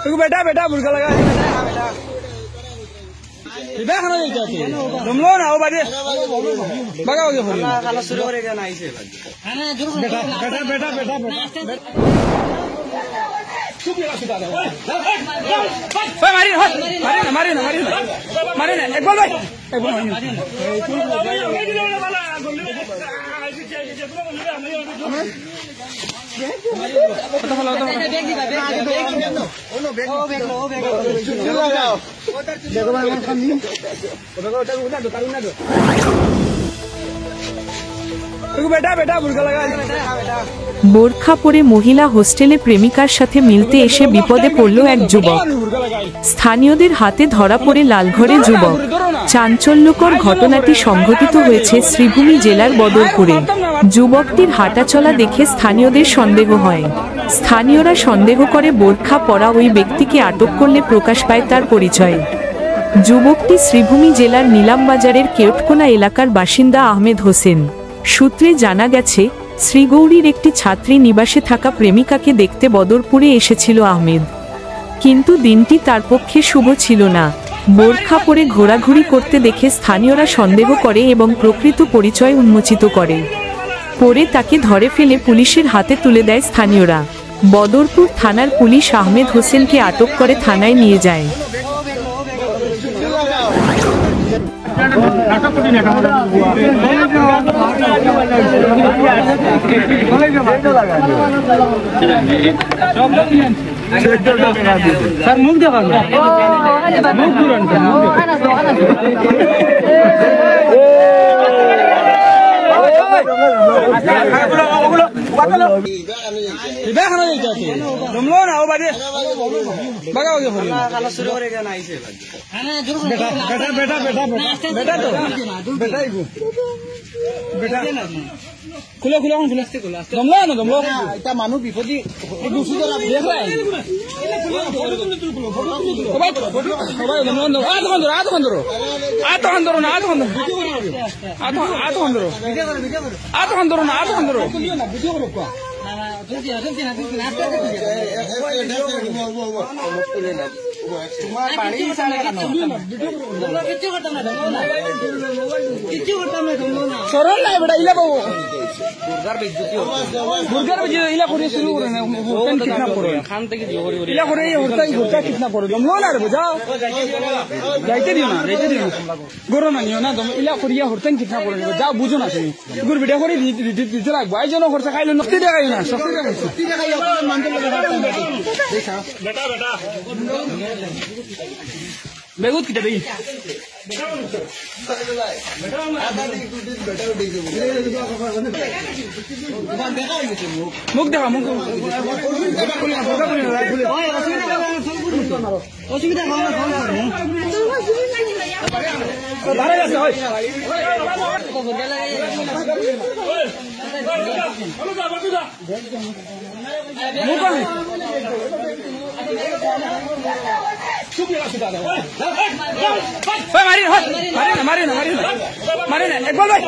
बेटा बेटा बुरका लगा बेटा खाना देता है तुम लोग ना वो बाजे बगा हो गया खाना शुरू करेगा ना इसे बेटा बेटा बेटा बेटा मारी मारी ना एक बॉल भाई एक बॉल बेटा बेटा बुरका लगा বোরখা পরে মহিলা হোস্টেলে প্রেমিকার সাথে মিলতে এসে বিপদে পড়ল এক যুবক। স্থানীয়দের হাতে ধরা পড়ে লালঘরে যুবক। চাঞ্চল্যকর ঘটনাটি সংঘটিত হয়েছে শ্রীভূমি জেলার বদরপুরে। যুবকটির হাঁটাচলা দেখে স্থানীয়দের সন্দেহ হয়। স্থানীয়রা সন্দেহ করে বোরখা পরা ওই ব্যক্তিকে আটক করলে প্রকাশ পায় তার পরিচয়। যুবকটি শ্রীভূমি জেলার নিলামবাজারের কেওটকোনা এলাকার বাসিন্দা আহমেদ হোসেন। সূত্রে জানা গেছে, শ্রীগৌরীর একটি ছাত্রী নিবাসে থাকা প্রেমিকাকে দেখতে বদরপুরে এসেছিল আহমেদ, কিন্তু দিনটি তার পক্ষে শুভ ছিল না। বোরখা পরে ঘোরাঘুরি করতে দেখে স্থানীয়রা সন্দেহ করে এবং প্রকৃত পরিচয় উন্মোচিত করে। পরে তাকে ধরে ফেলে পুলিশের হাতে তুলে দেয় স্থানীয়রা। বদরপুর থানার পুলিশ আহমেদ হোসেনকে আটক করে থানায় নিয়ে যায়। सर मुख देखा मुख तुरंत खाना देता है तुम लोग ना वो बाजे बगा हो गया खाना शुरू करेगा ना इसे बेटा बेटा बेटा बेटा बेटा तो बेटा बेटा खुला खुला खुला तुम लोग ना तुम लोग इतना मानो विपत्ति एक दूसरे को देख रहा है सरल नाही बेटा इला बाबू बुर्गर बजे इला करे शुरू करे ना होटल कितना पड़े खान तक इला करे ये होटल कितना पड़े तुम लो ना रे बजा जाइते दियो ना गोरो ना नियो ना तुम इला करे होटल कितना पड़े जा बुझो ना তুমি গুর ভিডিও করে দিতে লাগবে আই জন্য খরচা খাইলো নতি দেখাই না সত্যি দেখাই মানতে দেখা বেটা বেটা বেগুত কিটা দেই মুখ দেখা মুখ অসুবিধা मारी ना एक बॉल भाई